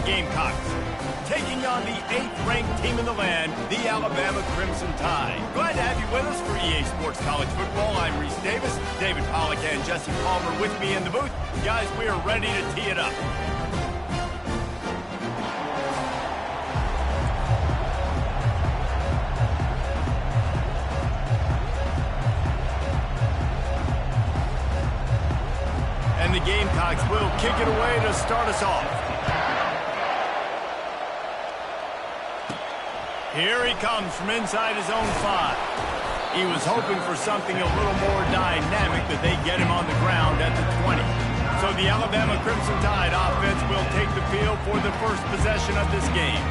Gamecocks, taking on the 8th-ranked team in the land, the Alabama Crimson Tide. Glad to have you with us for EA Sports College Football. I'm Reese Davis, David Pollack and Jesse Palmer with me in the booth. Guys, we are ready to tee it up. And the Gamecocks will kick it away to start us off. Here he comes from inside his own 5. He was hoping for something a little more dynamic, that they get him on the ground at the 20. So the Alabama Crimson Tide offense will take the field for the first possession of this game.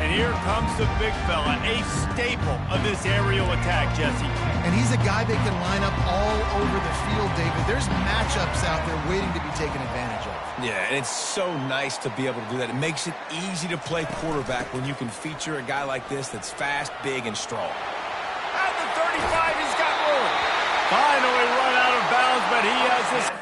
And here comes the big fella, a staple of this aerial attack, Jesse. And he's a guy that can line up all over the field, David. There's matchups out there waiting to be taken advantage of. Yeah, and it's so nice to be able to do that. It makes it easy to play quarterback when you can feature a guy like this that's fast, big, and strong. At the 35, he's got room. Finally run out of bounds, but he has this.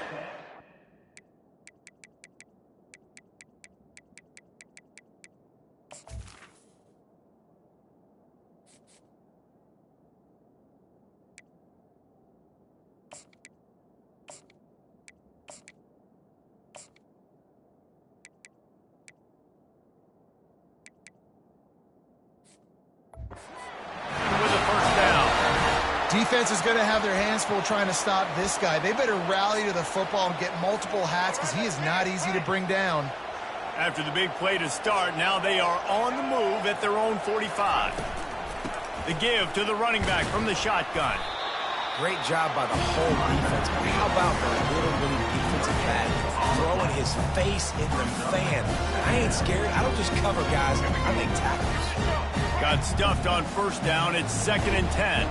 Defense is going to have their hands full trying to stop this guy. They better rally to the football and get multiple hats because he is not easy to bring down. After the big play to start, now they are on the move at their own 45. The give to the running back from the shotgun. Great job by the whole defense. But how about the little bitty defensive back throwing his face in the fan? I ain't scared. I don't just cover guys. I make tackles. Got stuffed on first down. It's 2nd and 10.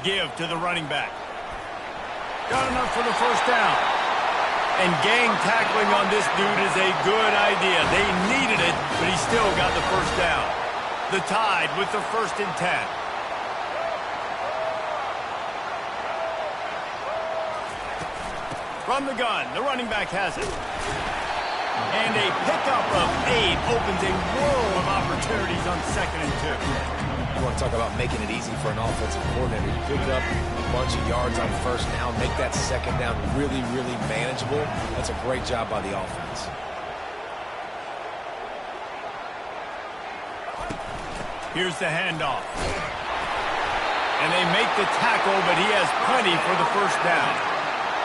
Give to the running back. Got enough for the first down. And gang tackling on this dude is a good idea. They needed it, but he still got the first down. The Tide with the 1st and 10. From the gun, the running back has it. And a pickup of 8 opens a world of opportunities on 2nd and 2. You want to talk about making it easy for an offensive coordinator. You pick up a bunch of yards on first down, make that second down really, really manageable. That's a great job by the offense. Here's the handoff. And they make the tackle, but he has plenty for the first down.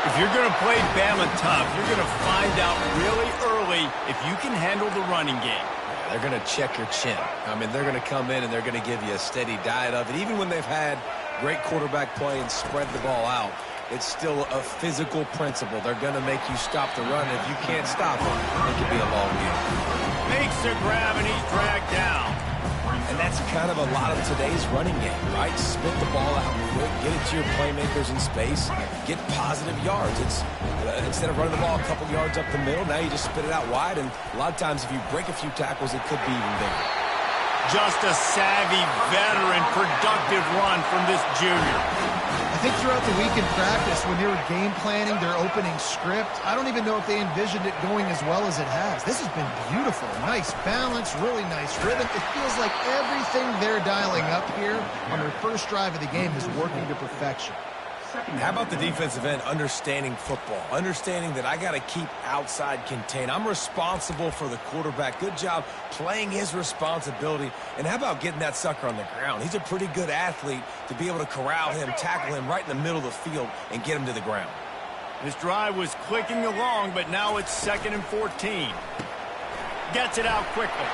If you're going to play Bama tough, you're going to find out really early if you can handle the running game. They're going to check your chin. I mean, they're going to come in and they're going to give you a steady diet of it. Even when they've had great quarterback play and spread the ball out, it's still a physical principle. They're going to make you stop the run. If you can't stop it, it could be a long game. Makes a grab and he's dragged down. And that's kind of a lot of today's running game, right? Spit the ball out quick, get it to your playmakers in space, get positive yards. It's instead of running the ball a couple yards up the middle, now you just spit it out wide, and a lot of times if you break a few tackles, it could be even bigger. Just a savvy, veteran, productive run from this junior. I think throughout the week in practice, when they were game planning their opening script, I don't even know if they envisioned it going as well as it has. This has been beautiful. Nice balance, really nice rhythm. It feels like everything they're dialing up here on their first drive of the game is working to perfection. How about the defensive end understanding football, understanding that I got to keep outside contained. I'm responsible for the quarterback. Good job playing his responsibility. And how about getting that sucker on the ground? He's a pretty good athlete to be able to corral him, tackle him right in the middle of the field, and get him to the ground. This drive was clicking along, but now it's 2nd and 14. Gets it out quickly.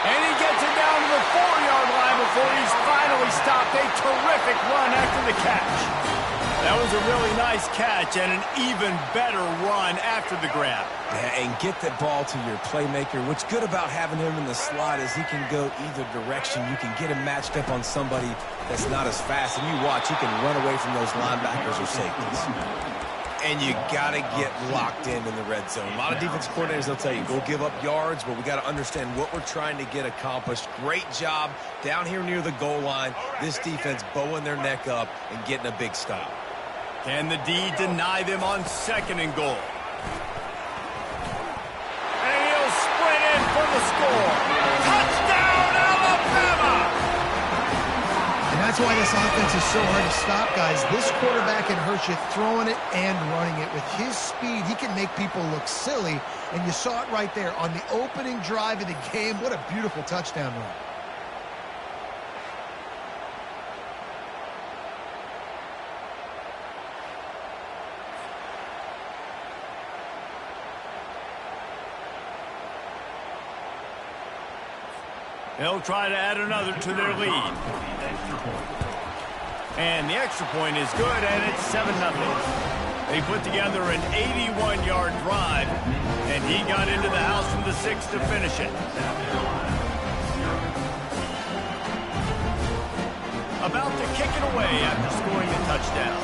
And he gets it down to the 4-yard line before he's finally stopped. A terrific run after the catch. That was a really nice catch and an even better run after the grab. Yeah, and get that ball to your playmaker. What's good about having him in the slot is he can go either direction. You can get him matched up on somebody that's not as fast. And you watch, he can run away from those linebackers or safeties. And you got to get locked in the red zone. A lot of defense coordinators, they'll tell you, go give up yards, but we got to understand what we're trying to get accomplished. Great job down here near the goal line. This defense bowing their neck up and getting a big stop. Can the D deny them on 2nd and goal? And he'll sprint in for the score. Touchdown, Alabama! And that's why this offense is so hard to stop, guys. This quarterback can hurt you throwing it and running it. With his speed, he can make people look silly. And you saw it right there on the opening drive of the game. What a beautiful touchdown run. They'll try to add another to their lead. And the extra point is good, and it's 7-0. They put together an 81-yard drive, and he got into the house from the 6 to finish it. About to kick it away after scoring a touchdown.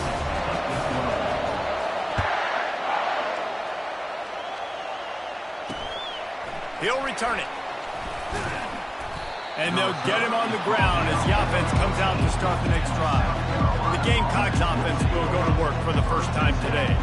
He'll return it. And they'll get him on the ground as the offense comes out to start the next drive. The Gamecocks offense will go to work for the first time today.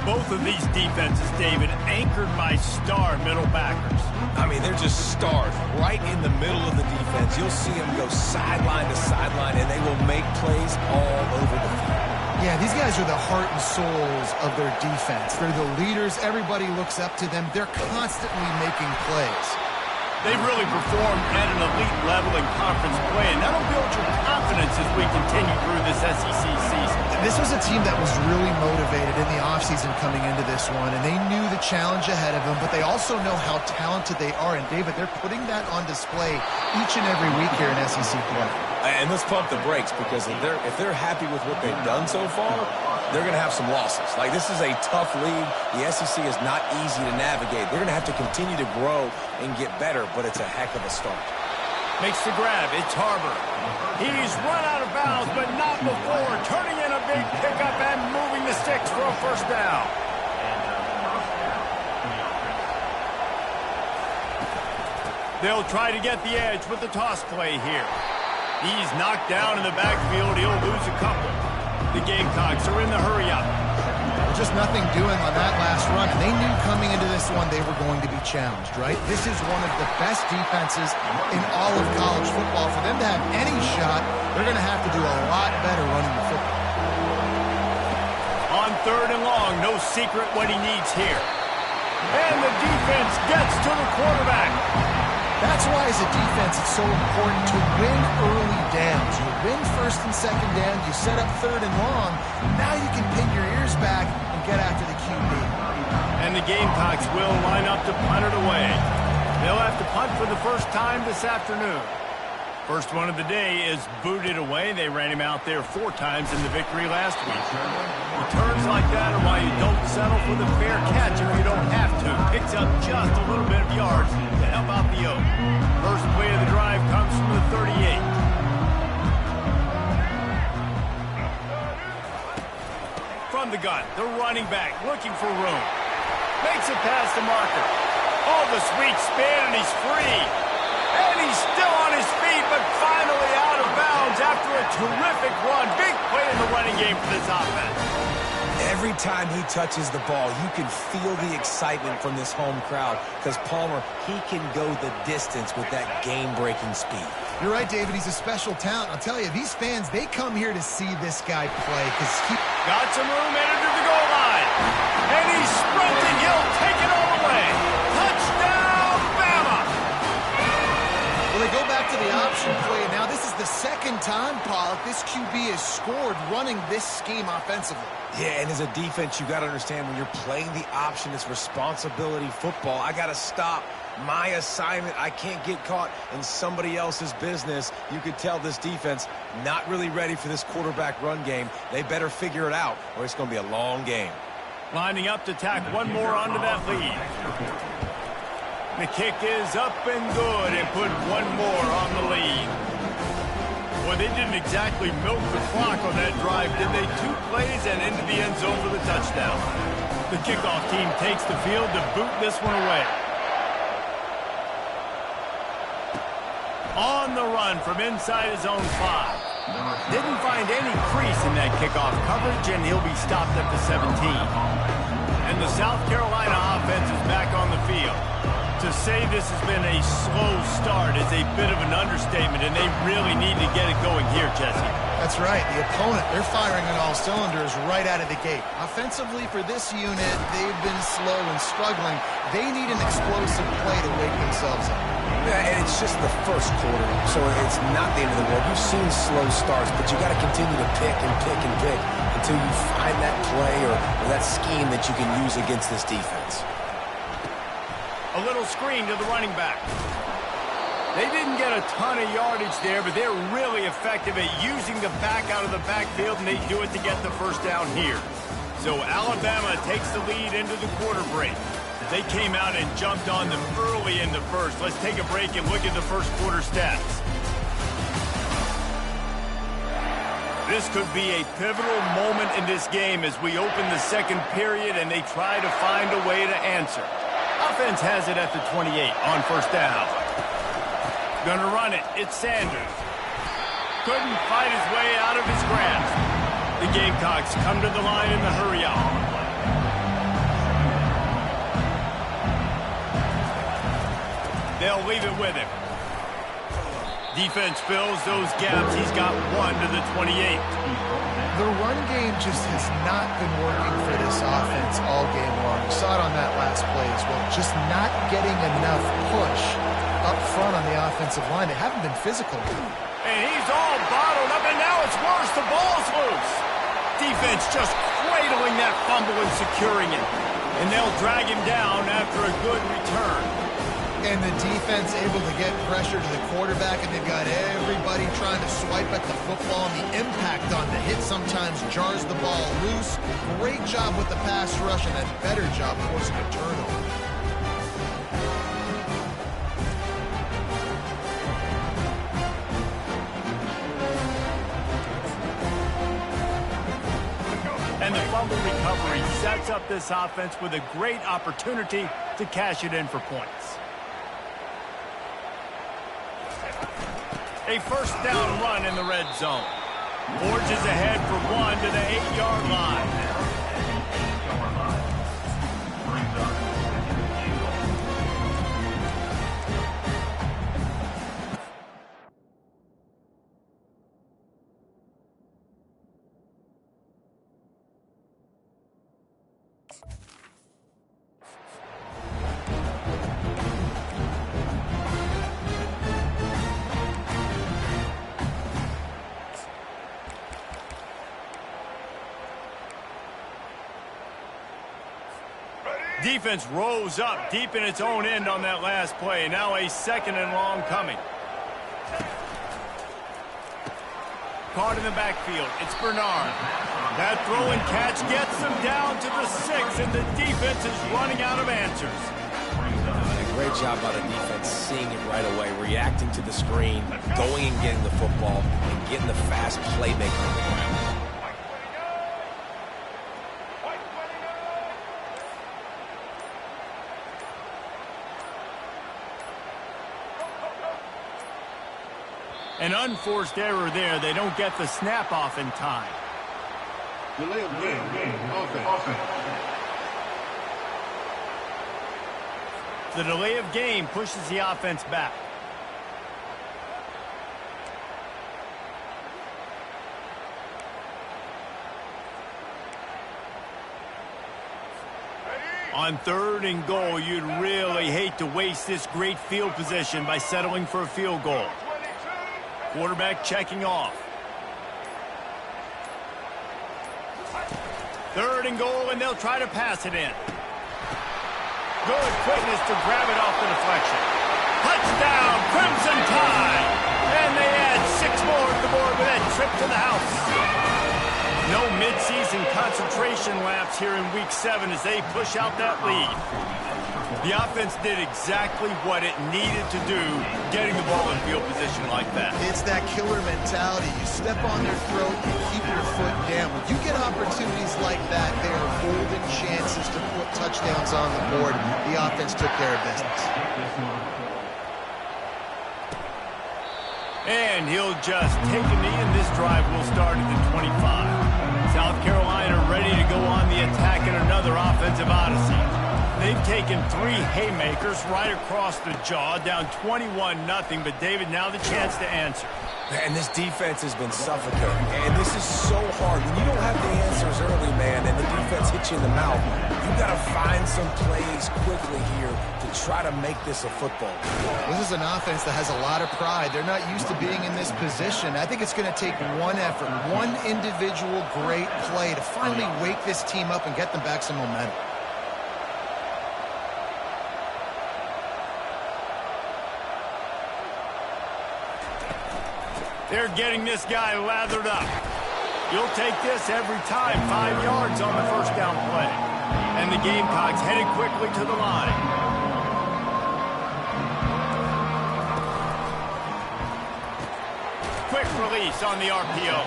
Both of these defenses, David, anchored by star middle backers. I mean, they're just stars right in the middle of the defense. You'll see them go sideline to sideline, and they will make plays all over the field. Yeah, these guys are the heart and souls of their defense. They're the leaders. Everybody looks up to them. They're constantly making plays. They've really performed at an elite level in conference play, and that'll build your confidence as we continue through this SEC season. This was a team that was really motivated in the offseason coming into this one, and they knew the challenge ahead of them, but they also know how talented they are. And, David, they're putting that on display each and every week here in SEC play. And let's pump the brakes, because if they're happy with what they've done so far, they're going to have some losses. Like, this is a tough league. The SEC is not easy to navigate. They're going to have to continue to grow and get better, but it's a heck of a start. Makes the grab. It's Harbor. He's run out of bounds, but not before turning in a big pickup and moving the sticks for a first down. They'll try to get the edge with the toss play here. He's knocked down in the backfield. He'll lose a couple. The Gamecocks are in the hurry-up. Just nothing doing on that last run, and they knew coming into this one they were going to be challenged, right? This is one of the best defenses in all of college football. For them to have any shot, they're going to have to do a lot better running the football. On 3rd and long, no secret what he needs here. And the defense gets to the quarterback. That's why, as a defense, it's so important to win early downs. You win 1st and 2nd down, you set up 3rd and long. Now you can pin your ears back and get after the QB. And the Gamecocks will line up to punt it away. They'll have to punt for the first time this afternoon. First one of the day is booted away. They ran him out there 4 times in the victory last week. Returns like that are why you don't settle for the fair catch if you don't have to. Picks up just a little bit of yards to help out the Oak. First play of the drive comes from the 38. From the gun, the running back looking for room. Makes it past the marker. Oh, the sweet spin, and he's free. And he's still on his feet, but finally out of bounds after a terrific run. Big play in the running game for this offense. Every time he touches the ball, you can feel the excitement from this home crowd, because Palmer, he can go the distance with that game-breaking speed. You're right, David. He's a special talent. I'll tell you, these fans, they come here to see this guy play because he got some room headed to the goal line. And he's sprinting. He'll take it all the way. Touchdown, Bama! Well, they go back to the option play. Now, this is the 2nd time, Pollock, this QB has scored running this scheme offensively. Yeah, and as a defense, you got to understand when you're playing the option, it's responsibility football. I got to stop my assignment. I can't get caught in somebody else's business. You could tell this defense not really ready for this quarterback run game. They better figure it out, or it's going to be a long game. Lining up to tack one more onto that lead. The kick is up and good and put one more on the lead. Boy, they didn't exactly milk the clock on that drive, did they? 2 plays and into the end zone for the touchdown. The kickoff team takes the field to boot this one away. On the run from inside his own 5. Didn't find any crease in that kickoff coverage, and he'll be stopped at the 17. And the South Carolina offense is back on the field. To say this has been a slow start is a bit of an understatement, and they really need to get it going here, Jesse. That's right. The opponent, they're firing on all cylinders right out of the gate. Offensively for this unit, they've been slow and struggling. They need an explosive play to wake themselves up. Yeah, and it's just the first quarter, so it's not the end of the world. You've seen slow starts, but you got to continue to pick and pick and pick until you find that play or that scheme that you can use against this defense. A little screen to the running back. They didn't get a ton of yardage there, but they're really effective at using the back out of the backfield, and they do it to get the first down here. So Alabama takes the lead into the quarter break. They came out and jumped on them early in the first. Let's take a break and look at the first quarter stats. This could be a pivotal moment in this game as we open the second period and they try to find a way to answer. Offense has it at the 28 on first down. Gonna run it. It's Sanders. Couldn't fight his way out of his grasp. The Gamecocks come to the line in the hurry-up. They'll leave it with him. Defense fills those gaps. He's got 1 to the 28. The run game just has not been working for this offense all game long. We saw it on that last play as well. Just not getting enough push up front on the offensive line. They haven't been physical. And he's all bottled up, and now it's worse. The ball's loose. Defense just cradling that fumble and securing it. And they'll drag him down after a good return. And the defense able to get pressure to the quarterback, and they've got everybody trying to swipe at the football, and the impact on the hit sometimes jars the ball loose. Great job with the pass rush, and a better job forcing a turnover. And the fumble recovery sets up this offense with a great opportunity to cash it in for points. A first down run in the red zone. Forges ahead for 1 to the 8-yard line. Defense rose up deep in its own end on that last play. Now a second and long coming. Caught in the backfield. It's Bernard. That throw and catch gets them down to the 6, and the defense is running out of answers. A great job by the defense seeing it right away, reacting to the screen, going and getting the football, and getting the fast playmaker on the ground. An unforced error there. They don't get the snap off in time. Delay of game. Offense. The delay of game pushes the offense back. On 3rd and goal, you'd really hate to waste this great field position by settling for a field goal. Quarterback checking off. 3rd and goal, and they'll try to pass it in. Good quickness to grab it off the deflection. Touchdown, Crimson Tide! And they add 6 more to the board with that trip to the house. No midseason concentration laps here in Week 7 as they push out that lead. The offense did exactly what it needed to do, getting the ball in field position like that. It's that killer mentality. You step on their throat, you keep your foot down. When you get opportunities like that, they are golden chances to put touchdowns on the board. The offense took care of business. And he'll just take a knee, and this drive will start at the 25. South Carolina ready to go on the attack in another offensive odyssey. They've taken 3 haymakers right across the jaw, down 21-0, but David, now the chance to answer. And this defense has been suffocating. And this is so hard. When you don't have the answers early, man, and the defense hits you in the mouth, you've got to find some plays quickly here to try to make this a football. This is an offense that has a lot of pride. They're not used to being in this position. I think it's going to take one effort, one individual great play to finally wake this team up and get them back some momentum. They're getting this guy lathered up. You'll take this every time. 5 yards on the first down play. And the Gamecocks headed quickly to the line. Quick release on the RPO.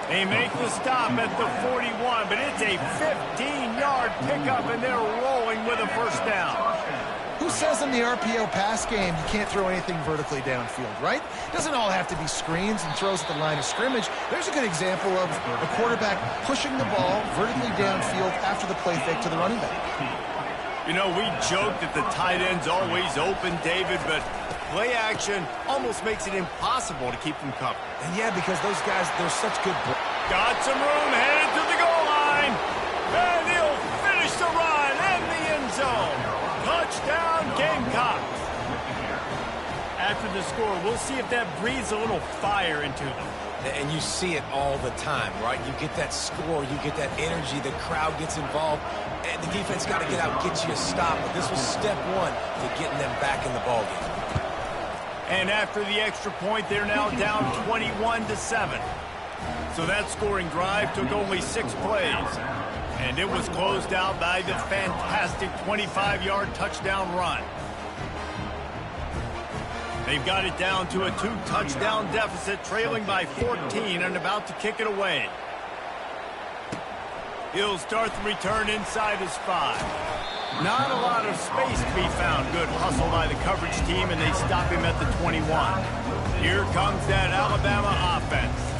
They make the stop at the 41, but it's a 15-yard pickup, and they're rolling with a first down. Who says in the RPO pass game you can't throw anything vertically downfield, right? It doesn't all have to be screens and throws at the line of scrimmage. There's a good example of a quarterback pushing the ball vertically downfield after the play fake to the running back. You know, we joke that the tight end's always open, David, but play action almost makes it impossible to keep them covered. And yeah, because those guys, they're such good. Got some room, headed to the goal line. And he'll finish the run in the end zone. Touchdown, Gamecocks. After the score, we'll see if that breathes a little fire into them. And you see it all the time, right? You get that score, you get that energy, the crowd gets involved, and the defense got to get out and get you a stop. But this was step one to getting them back in the ballgame. And after the extra point, they're now down 21-7. So that scoring drive took only 6 plays. And it was closed out by the fantastic 25-yard touchdown run. They've got it down to a 2-touchdown deficit, trailing by 14 and about to kick it away. He'll start the return inside his 5. Not a lot of space to be found. Good hustle by the coverage team, and they stop him at the 21. Here comes that Alabama offense.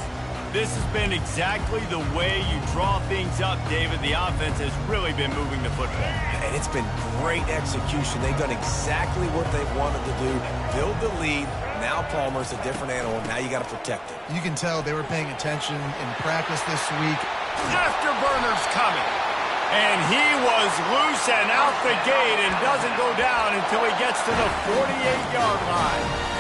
This has been exactly the way you draw things up, David. The offense has really been moving the football. And it's been great execution. They've done exactly what they wanted to do. Build the lead. Now Palmer's a different animal. Now you got to protect it. You can tell they were paying attention in practice this week. Afterburner's coming. And he was loose and out the gate and doesn't go down until he gets to the 48-yard line.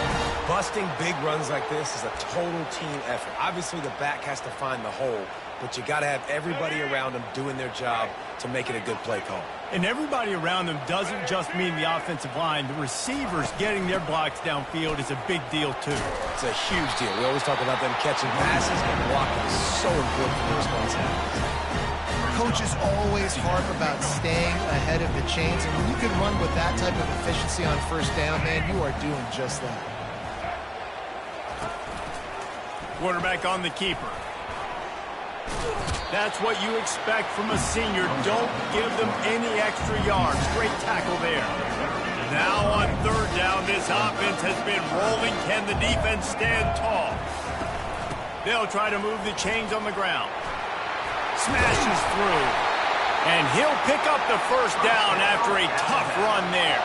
Busting big runs like this is a total team effort. Obviously, the back has to find the hole, but you got to have everybody around them doing their job to make it a good play call. And everybody around them doesn't just mean the offensive line. The receivers getting their blocks downfield is a big deal, too. It's a huge deal. We always talk about them catching passes, but blocking is so important for the responsibilities. Coaches always harp about staying ahead of the chains, and when you can run with that type of efficiency on first down, man, you are doing just that. Quarterback on the keeper. That's what you expect from a senior. Don't give them any extra yards. Great tackle there. Now on third down, this offense has been rolling. Can the defense stand tall? They'll try to move the chains on the ground. Smashes through. And he'll pick up the first down after a tough run there.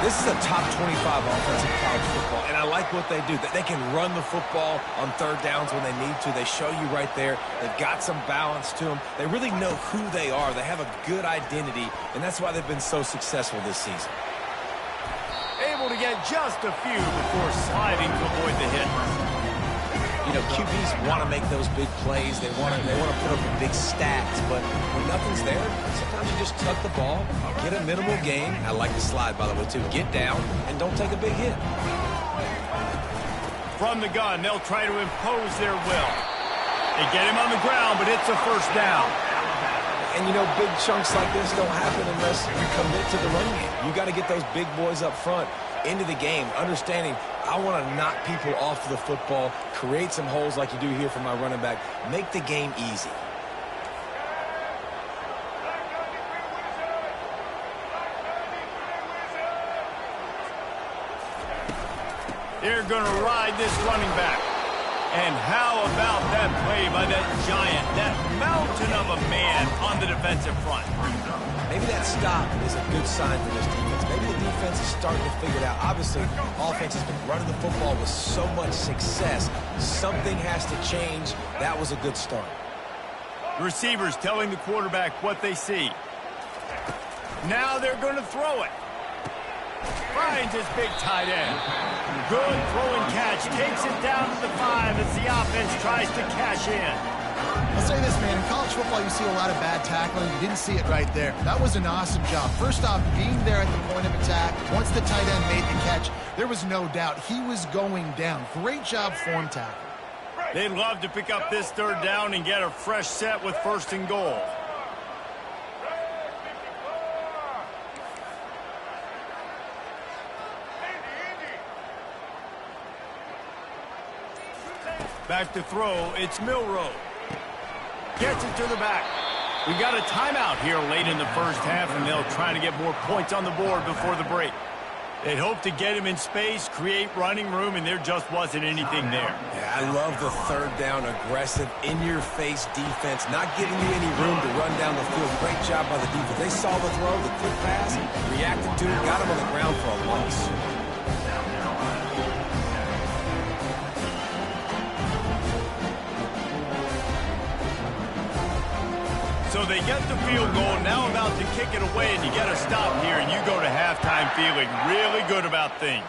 This is a top 25 offense in college football, and I like what they do. They can run the football on third downs when they need to. They show you right there. They've got some balance to them. They really know who they are. They have a good identity, and that's why they've been so successful this season. Able to get just a few before sliding to avoid the hit. You know, QBs want to make those big plays. They want to put up the big stats, but when nothing's there, sometimes you just tuck the ball, get a minimal gain. I like the slide, by the way, too. Get down and don't take a big hit. From the gun, they'll try to impose their will. They get him on the ground, but it's a first down. And, you know, big chunks like this don't happen unless you commit to the run game. You got to get those big boys up front into the game, understanding I want to knock people off the football, create some holes like you do here for my running back, make the game easy. They're going to ride this running back. And how about that play by that giant, that mountain of a man on the defensive front? Maybe that stop is a good sign for this defense. Maybe the defense is starting to figure it out. Obviously, offense has been running the football with so much success. Something has to change. That was a good start. The receivers telling the quarterback what they see. Now they're going to throw it. Finds his big tight end. Good throw and catch. Takes it down to the 5 as the offense tries to cash in. I'll say this, man. In college football, you see a lot of bad tackling. You didn't see it right there. That was an awesome job. First off, being there at the point of attack. Once the tight end made the catch, there was no doubt he was going down. Great job form tackle. They'd love to pick up this third down and get a fresh set with 1st and goal. Back to throw, it's Milroe. Gets it to the back. We got a timeout here late in the first half, and they'll try to get more points on the board before the break. They'd hope to get him in space, create running room, and there just wasn't anything there. Yeah, I love the third down, aggressive, in-your-face defense, not giving you any room to run down the field. Great job by the defense. They saw the throw, the quick pass, reacted to it, got him on the ground for a loss. So they get the field goal, now about to kick it away, and you get a stop here, and you go to halftime feeling really good about things.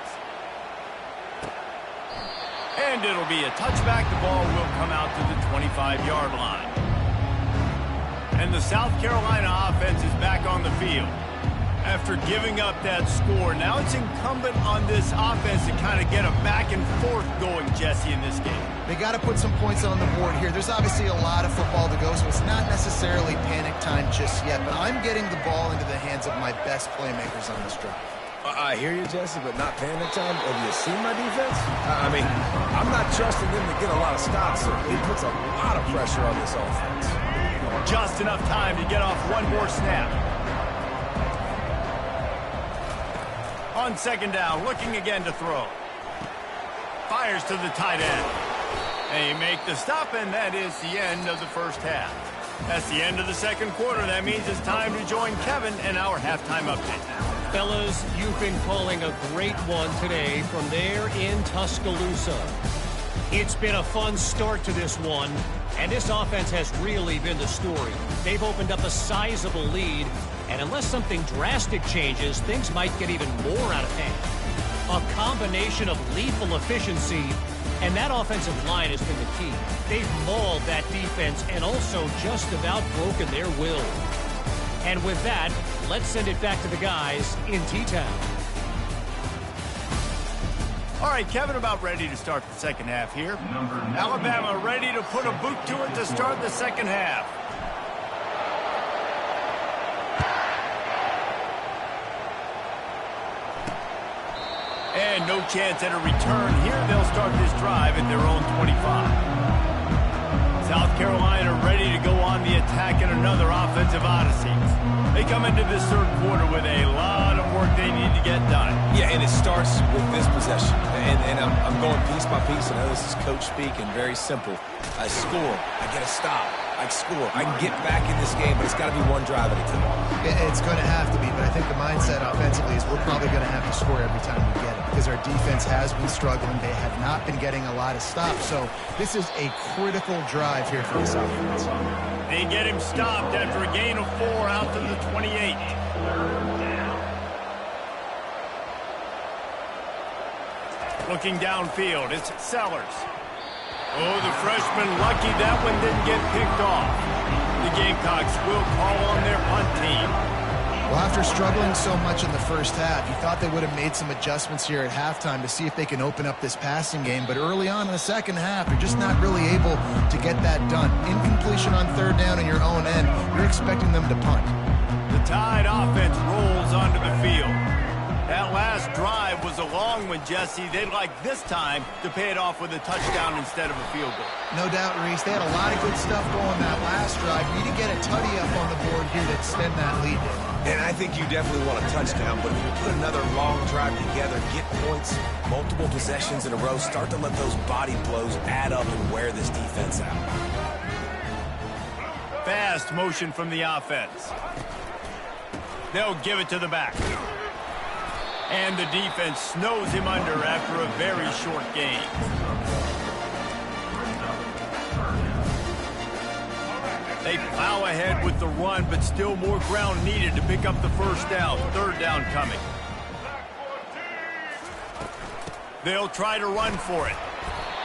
And it'll be a touchback. The ball will come out to the 25-yard line. And the South Carolina offense is back on the field. After giving up that score, now it's incumbent on this offense to kind of get a back and forth going, Jesse, in this game. They got to put some points on the board here. There's obviously a lot of football to go, so it's not necessarily panic time just yet, but I'm getting the ball into the hands of my best playmakers on this drive. I hear you, Jesse, but not panic time. Have you seen my defense? I mean, I'm not trusting them to get a lot of stops. It puts a lot of pressure on this offense. Just enough time to get off one more snap. On 2nd down, looking again to throw. Fires to the tight end. They make the stop, and that is the end of the first half. That's the end of the 2nd quarter. That means it's time to join Kevin in our halftime update. Fellas, you've been calling a great one today from there in Tuscaloosa. It's been a fun start to this one, and this offense has really been the story. They've opened up a sizable lead, and unless something drastic changes, things might get even more out of hand. A combination of lethal efficiency, and that offensive line has been the key. They've mauled that defense and also just about broken their will. And with that, let's send it back to the guys in T-Town. All right, Kevin, about ready to start the 2nd half here. Alabama ready to put a boot to it to start the 2nd half. And no chance at a return here. They'll start this drive at their own 25. South Carolina ready to go on the attack in another offensive odyssey. They come into this 3rd quarter with a lot of work they need to get done. Yeah, and it starts with this possession. And I'm going piece by piece. I know this is coach speak and very simple. I score. I get a stop. I score. I can get back in this game, but it's got to be one drive at a time. It's going to have to be, but I think the mindset offensively is we're probably going to have to score every time we get it because our defense has been struggling. They have not been getting a lot of stops, so this is a critical drive here for this offense. They get him stopped after a gain of 4 out to the 28. Looking downfield, it's Sellers. Oh, the freshman lucky that one didn't get picked off. The Gamecocks will call on their punt team. Well, after struggling so much in the first half, you thought they would have made some adjustments here at halftime to see if they can open up this passing game. But early on in the 2nd half, you're just not really able to get that done. Incompletion on 3rd down in your own end, you're expecting them to punt. The Tide offense rolls onto the field. That last drive was a long one, Jesse. They'd like this time to pay it off with a touchdown instead of a field goal. No doubt, Reese. They had a lot of good stuff going that last drive. You need to get a tutty up on the board here to extend that lead. And I think you definitely want a touchdown, but if you put another long drive together, get points, multiple possessions in a row, start to let those body blows add up and wear this defense out. Fast motion from the offense. They'll give it to the back. And the defense snows him under after a very short gain. They plow ahead with the run, but still more ground needed to pick up the first down. Third down coming. They'll try to run for it.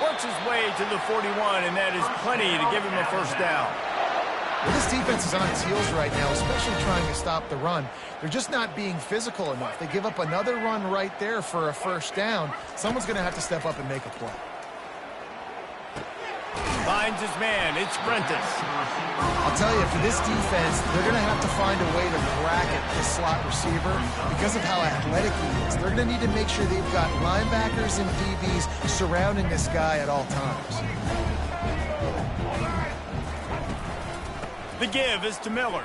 Works his way to the 41, and that is plenty to give him a first down. Well, this defense is on its heels right now, especially trying to stop the run. They're just not being physical enough. They give up another run right there for a first down. Someone's going to have to step up and make a play. Finds his man. It's Prentice. I'll tell you, for this defense, they're going to have to find a way to bracket this slot receiver because of how athletic he is. They're going to need to make sure they've got linebackers and DBs surrounding this guy at all times. The give is to Miller.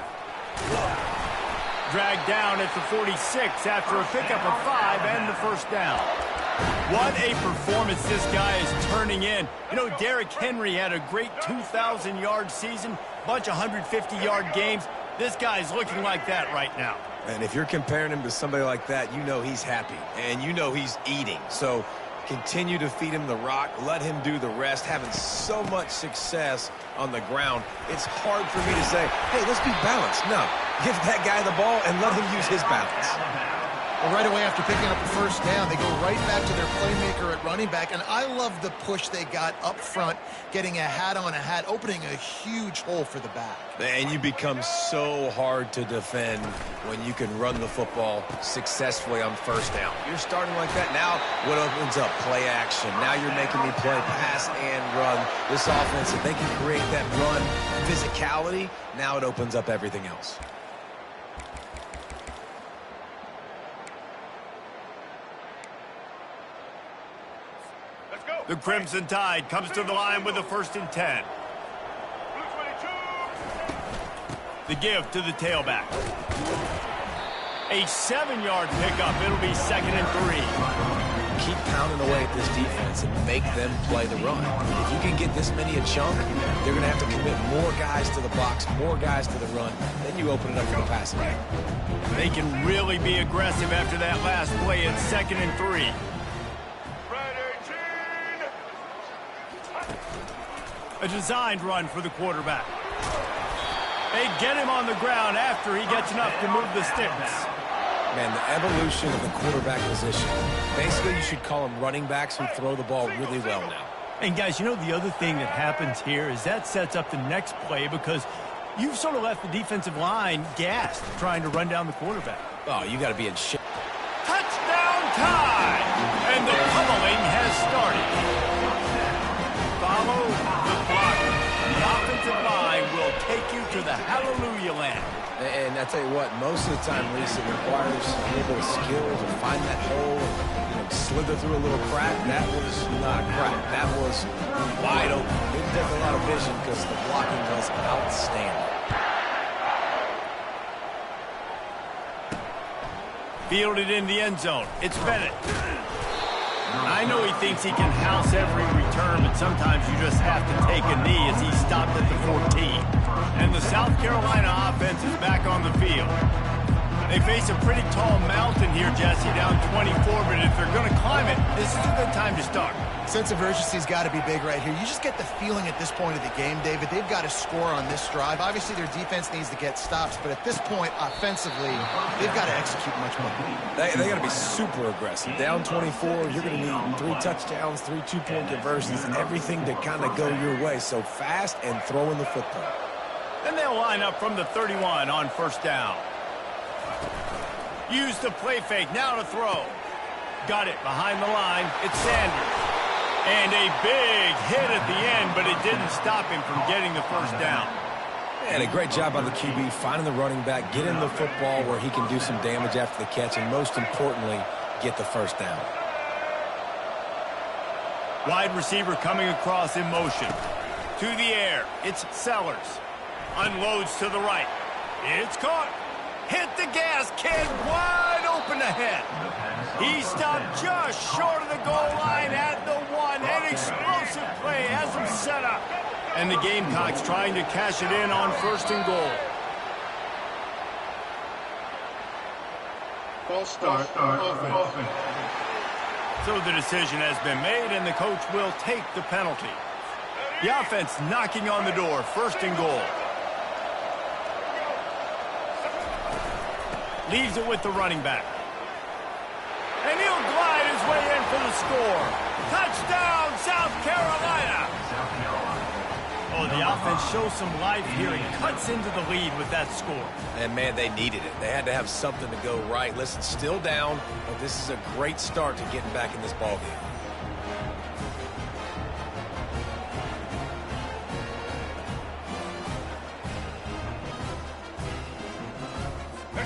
Dragged down at the 46 after a pickup of 5 and the first down. What a performance this guy is turning in. You know, Derrick Henry had a great 2,000-yard season, bunch of 150-yard games. This guy's looking like that right now. And if you're comparing him to somebody like that, you know he's happy, and you know he's eating. So continue to feed him the rock, let him do the rest, having so much success on the ground. It's hard for me to say, hey, let's be balanced. No, give that guy the ball and let him use his balance. Well, right away after picking up the first down, they go right back to their playmaker at running back. And I love the push they got up front, getting a hat on a hat, opening a huge hole for the back. And you become so hard to defend when you can run the football successfully on first down. You're starting like that. Now what opens up? Play action. Now you're making me play pass and run. This offense, if they can create that run physicality, now it opens up everything else. The Crimson Tide comes to the line with a 1st and 10. The give to the tailback. A 7-yard pickup. It'll be 2nd and 3. Keep pounding away at this defense and make them play the run. If you can get this many a chunk, they're going to have to commit more guys to the box, more guys to the run. Then you open it up for the passing game. They can really be aggressive after that last play at 2nd and 3. A designed run for the quarterback. They get him on the ground after he gets enough to move the sticks. Man, the evolution of the quarterback position. Basically, you should call them running backs who throw the ball really well now. And guys, you know the other thing that happens here is that sets up the next play because you've sort of left the defensive line gassed trying to run down the quarterback. Oh, you got to be in shit. Touchdown time! And the pummeling has started. Follow the block. The offensive line will take you to the hallelujah land. And I tell you what, most of the time, Lisa, it requires a little bit of skill to find that hole, slither through a little crack. That was not a crack. That was wide open. It didn't take a lot of vision because the blocking was outstanding. Fielded in the end zone. It's Bennett. I know he thinks he can house every return, but sometimes you just have to take a knee as he stopped at the 14. And the South Carolina offense is back on the field. They face a pretty tall mountain here, Jesse, down 24, but if they're going to climb it, this is a good time to start. Sense of urgency's got to be big right here. You just get the feeling at this point of the game, David, they've got to score on this drive. Obviously, their defense needs to get stops, but at this point, offensively, they've got to execute much more. They got to be super aggressive. Down 24, you're going to need 3 touchdowns, 3 two-point conversions, everything to kind of go your way. So fast and throwing the football. And they'll line up from the 31 on first down. Use the play fake, now to throw. Got it behind the line, it's Sanders. And a big hit at the end, but it didn't stop him from getting the first down. And a great job by the QB finding the running back, getting the football where he can do some damage after the catch, and most importantly, get the first down. Wide receiver coming across in motion. To the air, it's Sellers. Unloads to the right. It's caught. Hit the gas, kid. Wide open ahead. He stopped just short of the goal line at the 1. An explosive play has him set up. And the Gamecocks trying to cash it in on 1st and goal. False start. Offense. So the decision has been made, and the coach will take the penalty. The offense knocking on the door. 1st and goal. Leaves it with the running back. And he'll glide his way in for the score. Touchdown, South Carolina! Oh, the offense shows some life here and cuts into the lead with that score. And, man, they needed it. They had to have something to go right. Listen, still down, but this is a great start to getting back in this ballgame.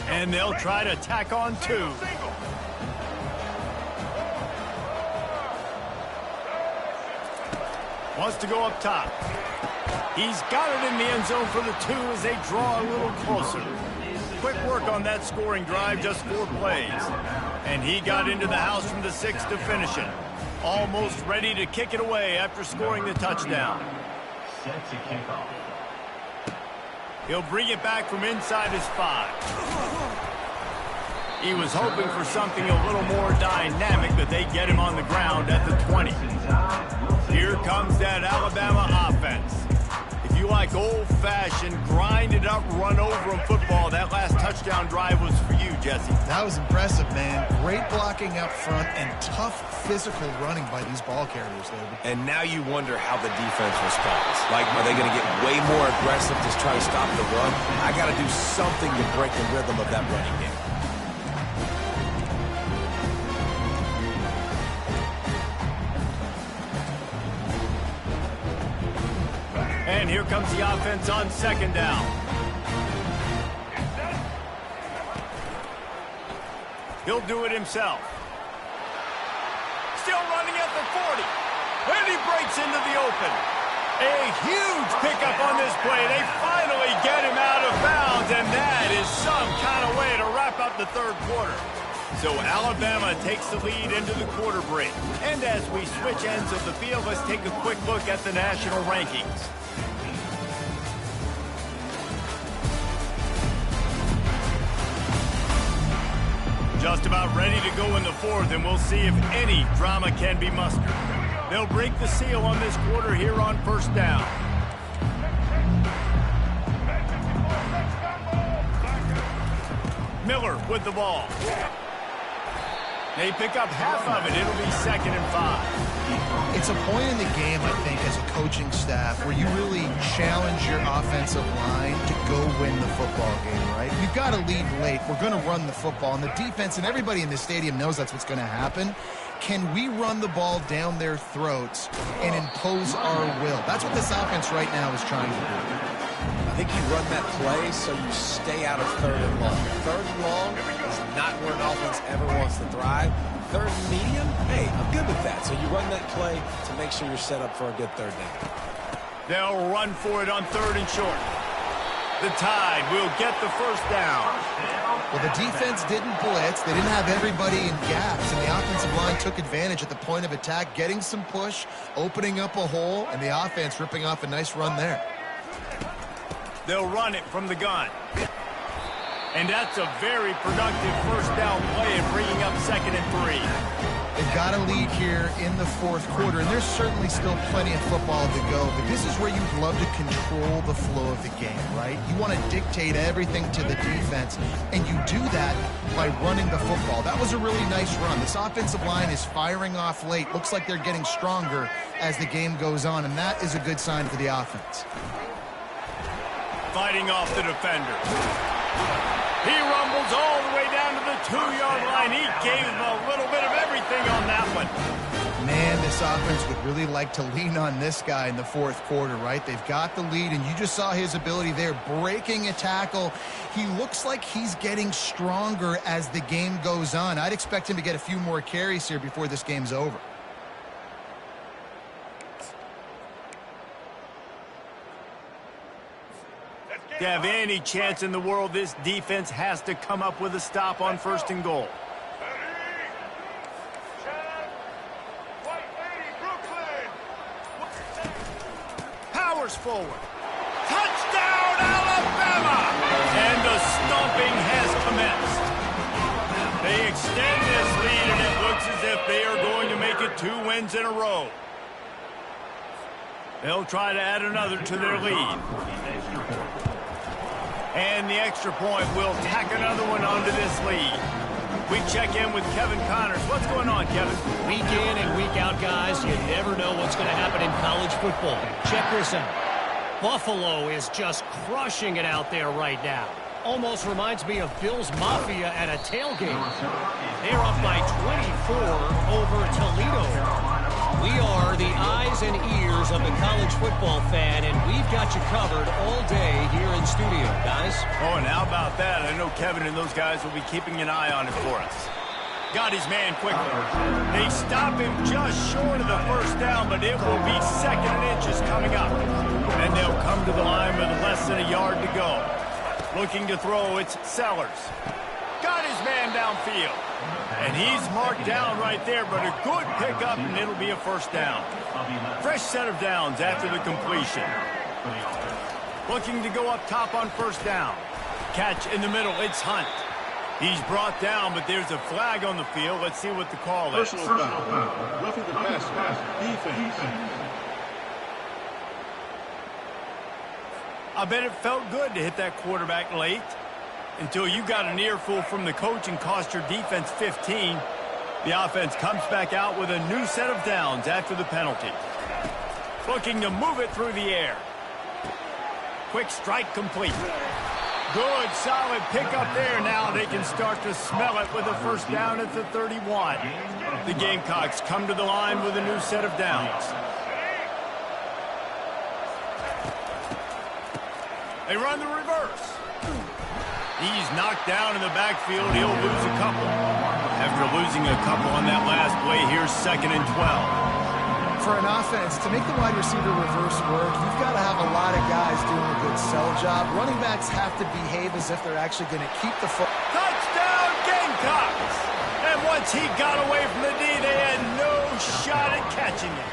And they'll try to tack on 2. Wants to go up top. He's got it in the end zone for the 2 as they draw a little closer. Quick work on that scoring drive, just 4 plays. And he got into the house from the 6 to finish it. Almost ready to kick it away after scoring the touchdown. Set to kick off. He'll bring it back from inside his 5. He was hoping for something a little more dynamic that they get him on the ground at the 20. Here comes that Alabama offense. If you like old-fashioned, grind-it-up, run-over-'em football, that last touchdown drive was for you, Jesse. That was impressive, man. Great blocking up front and tough physical running by these ball carriers, David. And now you wonder how the defense responds. Like, are they going to get way more aggressive to try to stop the run? I got to do something to break the rhythm of that running game. And here comes the offense on 2nd down. He'll do it himself. Still running at the 40. And he breaks into the open. A huge pickup on this play. They finally get him out of bounds, and that is some kind of way to wrap up the 3rd quarter. So Alabama takes the lead into the quarter break. And as we switch ends of the field, let's take a quick look at the national rankings. Just about ready to go in the 4th, and we'll see if any drama can be mustered. They'll break the seal on this quarter here on 1st down. Miller with the ball. They pick up half of it. It'll be 2nd and 5. It's a point in the game, I think, as a coaching staff where you really challenge your offensive line to go win the football game, right? We've got to lead late. We're going to run the football. And the defense and everybody in the stadium knows that's what's going to happen. Can we run the ball down their throats and impose our will? That's what this offense right now is trying to do. I think you run that play so you stay out of 3rd and long. 3rd and long is not where an offense ever wants to thrive. 3rd and medium, hey, I'm good with that. So you run that play to make sure you're set up for a good 3rd down. They'll run for it on 3rd and short. The Tide will get the 1st down. Well, the defense didn't blitz. They didn't have everybody in gaps, and the offensive line took advantage at the point of attack, getting some push, opening up a hole, and the offense ripping off a nice run there. They'll run it from the gun. And that's a very productive 1st down play and bringing up 2nd and 3. They've got a lead here in the 4th quarter, and there's certainly still plenty of football to go, but this is where you'd love to control the flow of the game, right? You want to dictate everything to the defense, and you do that by running the football. That was a really nice run. This offensive line is firing off late. Looks like they're getting stronger as the game goes on, and that is a good sign for the offense. Fighting off the defender. He rumbles all the way down to the 2-yard line. He gave him a little bit of everything on that one. Man, this offense would really like to lean on this guy in the fourth quarter, right? They've got the lead, and you just saw his ability there, breaking a tackle. He looks like he's getting stronger as the game goes on. I'd expect him to get a few more carries here before this game's over. To have any chance in the world, this defense has to come up with a stop on 1st and goal. Powers forward. Touchdown, Alabama! And the stomping has commenced. They extend this lead, and it looks as if they are going to make it 2 wins in a row. They'll try to add another to their lead. And the extra point will tack another one onto this lead. We check in with Kevin Connors. What's going on, Kevin? Week in and week out, guys, you never know what's going to happen in college football. Check this out. Buffalo is just crushing it out there right now. Almost reminds me of Bills Mafia at a tailgate. They're up by 24 over Toledo. We are the eyes and ears of the college football fan, and we've got you covered all day here in studio, guys. Oh, and how about that? I know Kevin and those guys will be keeping an eye on it for us. Got his man quickly. They stop him just short of the first down, but it will be 2nd and inches coming up. And they'll come to the line with less than a yard to go. Looking to throw, it's Sellers. Got his man downfield. And he's marked down right there, but a good pickup, and it'll be a 1st down. Fresh set of downs after the completion. Looking to go up top on 1st down. Catch in the middle, it's Hunt. He's brought down, but there's a flag on the field. Let's see what the call is. Personal foul. Roughing the passer. Defense. I bet it felt good to hit that quarterback late until you got an earful from the coach and cost your defense 15. The offense comes back out with a new set of downs after the penalty. Looking to move it through the air. Quick strike complete. Good, solid pickup there. Now they can start to smell it with a 1st down at the 31. The Gamecocks come to the line with a new set of downs. They run the reverse. He's knocked down in the backfield. He'll lose a couple. After losing a couple on that last play, here's 2nd and 12. For an offense, to make the wide receiver reverse work, you've got to have a lot of guys doing a good sell job. Running backs have to behave as if they're actually going to keep the foot. Touchdown, Gamecocks! And once he got away from the D, they had no shot at catching him.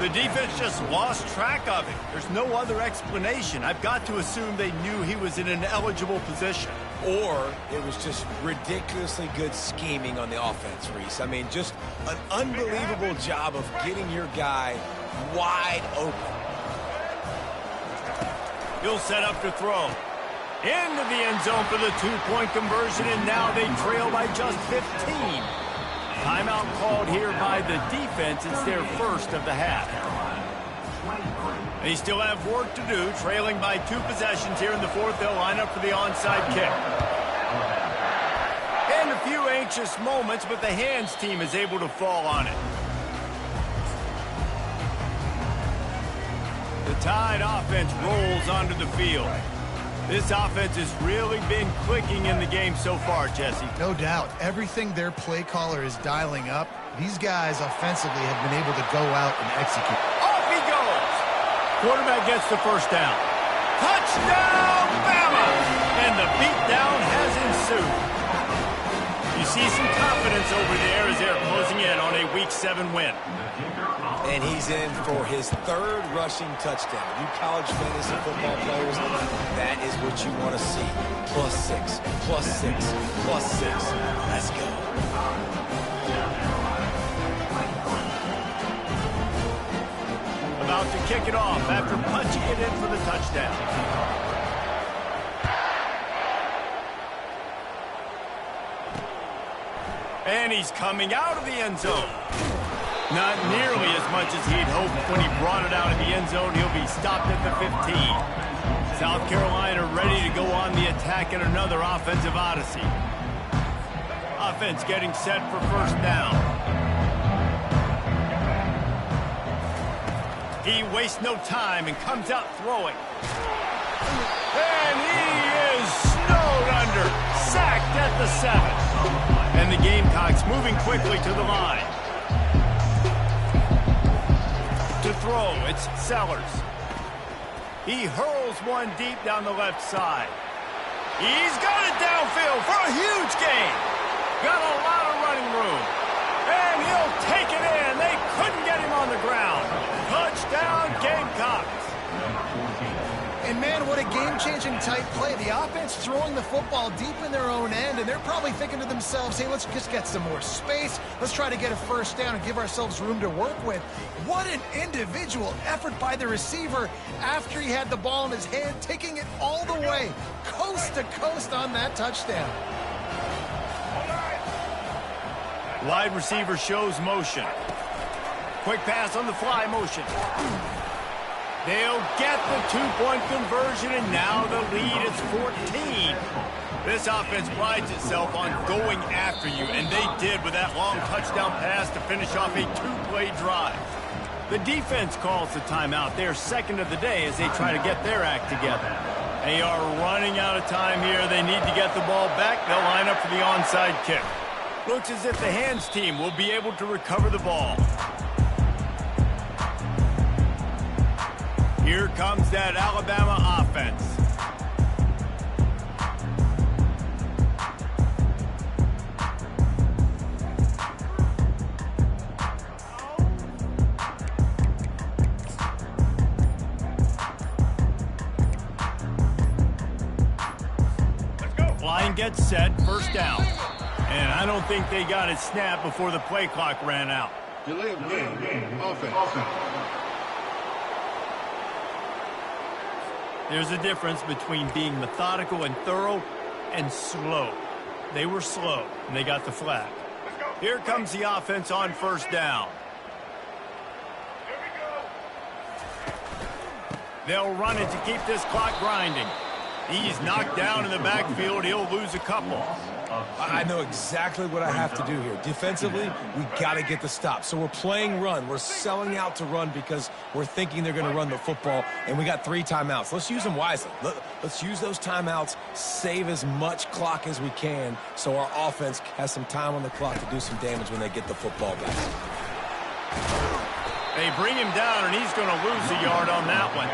The defense just lost track of him. There's no other explanation. I've got to assume they knew he was in an eligible position. Or it was just ridiculously good scheming on the offense, Reese. I mean, just an unbelievable job of getting your guy wide open. He'll set up to throw. Into the end zone for the 2-point conversion, and now they trail by just 15. Timeout called here by the defense. It's their 1st of the half. They still have work to do, trailing by 2 possessions here in the 4th. They'll line up for the onside kick. And a few anxious moments, but the hands team is able to fall on it. The Tide offense rolls onto the field. This offense has really been clicking in the game so far, Jesse. No doubt. Everything their play caller is dialing up, these guys offensively have been able to go out and execute. Off he goes. Quarterback gets the 1st down. Touchdown, Bama! And the beatdown has ensued. You see some confidence over there as they're closing in on a Week 7 win. And he's in for his 3rd rushing touchdown. You college fantasy football players, that is what you want to see. +6, +6, +6. Let's go. About to kick it off after punching it in for the touchdown. And he's coming out of the end zone. Not nearly as much as he'd hoped when he brought it out of the end zone. He'll be stopped at the 15. South Carolina ready to go on the attack in another offensive odyssey. Offense getting set for 1st down. He wastes no time and comes out throwing. And he is snowed under. Sacked at the 7. And the Gamecocks moving quickly to the line. To throw, it's Sellers. He hurls one deep down the left side. He's got it downfield for a huge gain. Got a lot of running room. And he'll take it in. They couldn't get him on the ground. Touchdown, Gamecocks. And man, what a game-changing type play. The offense throwing the football deep in their own end, and they're probably thinking to themselves, hey, let's just get some more space. Let's try to get a first down and give ourselves room to work with. What an individual effort by the receiver after he had the ball in his hand, taking it all the way, coast to coast on that touchdown. Wide receiver shows motion. Quick pass on the fly motion. They'll get the two-point conversion, and now the lead is 14. This offense prides itself on going after you, and they did with that long touchdown pass to finish off a two-play drive. The defense calls the timeout. They're second of the day as they try to get their act together. They are running out of time here. They need to get the ball back. They'll line up for the onside kick. Looks as if the hands team will be able to recover the ball. Here comes that Alabama offense. Let's go. Line gets set, first down. And I don't think they got it snapped before the play clock ran out. Delay of game. Offense. There's a difference between being methodical and thorough and slow. They were slow, and they got the flag. Here comes the offense on first down. They'll run it to keep this clock grinding. He's knocked down in the backfield. He'll lose a couple. I know exactly what I have to do here. Defensively, we got to get the stop. So we're playing run. We're selling out to run because we're thinking they're going to run the football, and we got 3 timeouts. Let's use them wisely. Let's use those timeouts, save as much clock as we can so our offense has some time on the clock to do some damage when they get the football back. They bring him down, and he's going to lose a yard on that one.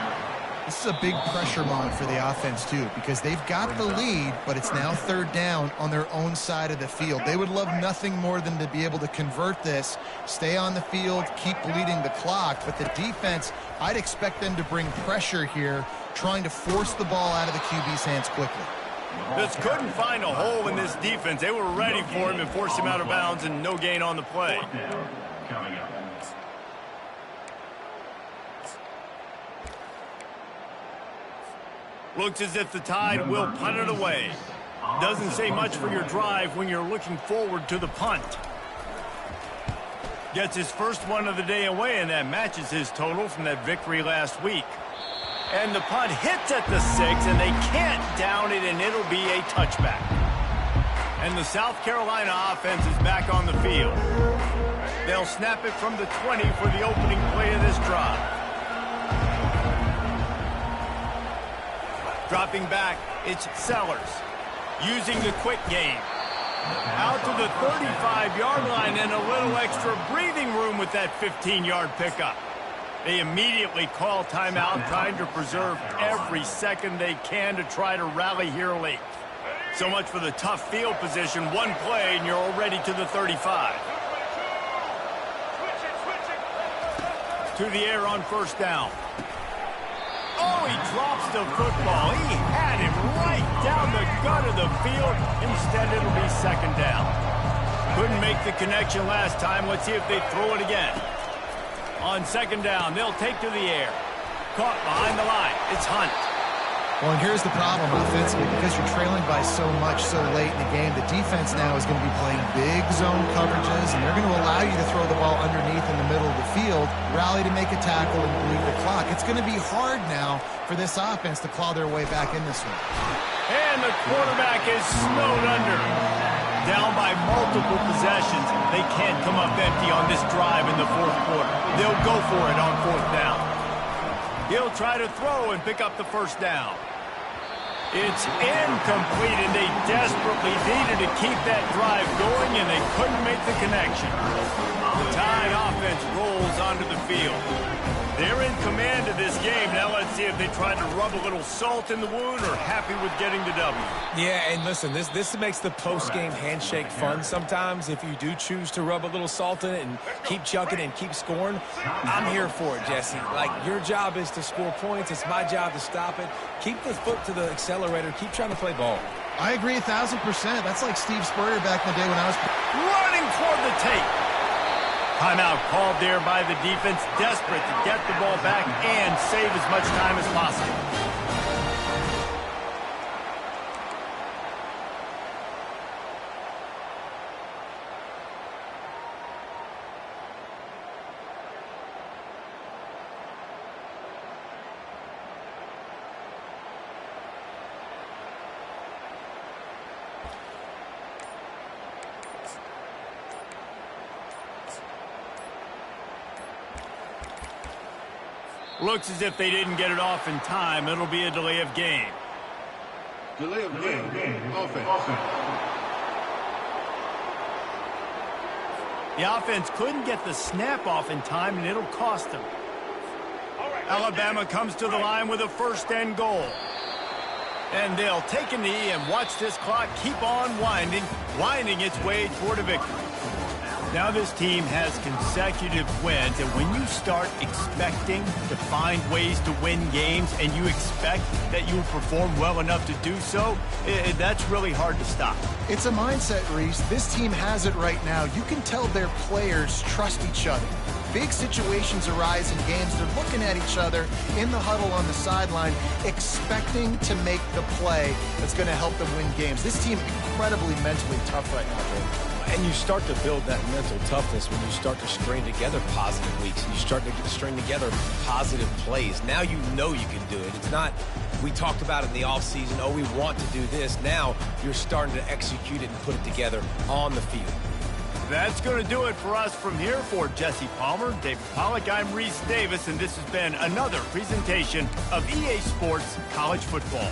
This is a big pressure moment for the offense, too, because they've got the lead, but it's now third down on their own side of the field. They would love nothing more than to be able to convert this, stay on the field, keep bleeding the clock. But the defense, I'd expect them to bring pressure here, trying to force the ball out of the QB's hands quickly. Just couldn't find a hole in this defense. They were ready for him and forced him out of bounds, and no gain on the play. Coming up. Looks as if the Tide will punt it away. Doesn't say much for your drive when you're looking forward to the punt. Gets his first one of the day away, and that matches his total from that victory last week. And the punt hits at the 6, and they can't down it, and it'll be a touchback. And the South Carolina offense is back on the field. They'll snap it from the 20 for the opening play of this drive. Dropping back, it's Sellers. Using the quick game. Out to the 35-yard line and a little extra breathing room with that 15-yard pickup. They immediately call timeout, trying to preserve every second they can to try to rally here late. So much for the tough field position. One play and you're already to the 35. To the air on first down. Oh, he drops the football. He had him right down the gut of the field. Instead, it'll be second down. Couldn't make the connection last time. Let's see if they throw it again. On second down, they'll take to the air. Caught behind the line. It's Hunt. Well, and here's the problem offensively. Because you're trailing by so much so late in the game, the defense now is going to be playing big zone coverages, and they're going to allow you to throw the ball underneath in the middle of the field, rally to make a tackle, and bleed the clock. It's going to be hard now for this offense to claw their way back in this one. And the quarterback is snowed under. Down by multiple possessions. They can't come up empty on this drive in the fourth quarter. They'll go for it on fourth down. He'll try to throw and pick up the first down. It's incomplete, and they desperately needed to keep that drive going, and they couldn't make the connection. The Tide offense rolls onto the field. They're in command of this game. Now let's see if they try to rub a little salt in the wound or happy with getting the W. Yeah, and listen, this makes the post-game handshake fun sometimes. If you do choose to rub a little salt in it and keep chucking and keep scoring, I'm here for it, Jesse. Like, your job is to score points. It's my job to stop it. Keep the foot to the accelerator. Keep trying to play ball. I agree 1,000%. That's like Steve Spurrier back in the day when I was Running toward the tape. Timeout called there by the defense, desperate to get the ball back and save as much time as possible. Looks as if they didn't get it off in time. It'll be a delay of game. Delay of game. Offense. The offense couldn't get the snap off in time, and it'll cost them. Alabama comes to the line with a 1st and goal. And they'll take a knee and watch this clock keep on winding its way toward a victory. Now this team has consecutive wins, and when you start expecting to find ways to win games and you expect that you will perform well enough to do so, that's really hard to stop. It's a mindset, Reese. This team has it right now. You can tell their players trust each other. Big situations arise in games. They're looking at each other in the huddle on the sideline, expecting to make the play that's going to help them win games. This team incredibly mentally tough right now, Dave. And you start to build that mental toughness when you start to string together positive weeks. You start to string together positive plays. Now you know you can do it. It's not, we talked about it in the offseason, oh, we want to do this. Now you're starting to execute it and put it together on the field. That's going to do it for us from here. For Jesse Palmer, David Pollack, I'm Reese Davis, and this has been another presentation of EA Sports College Football.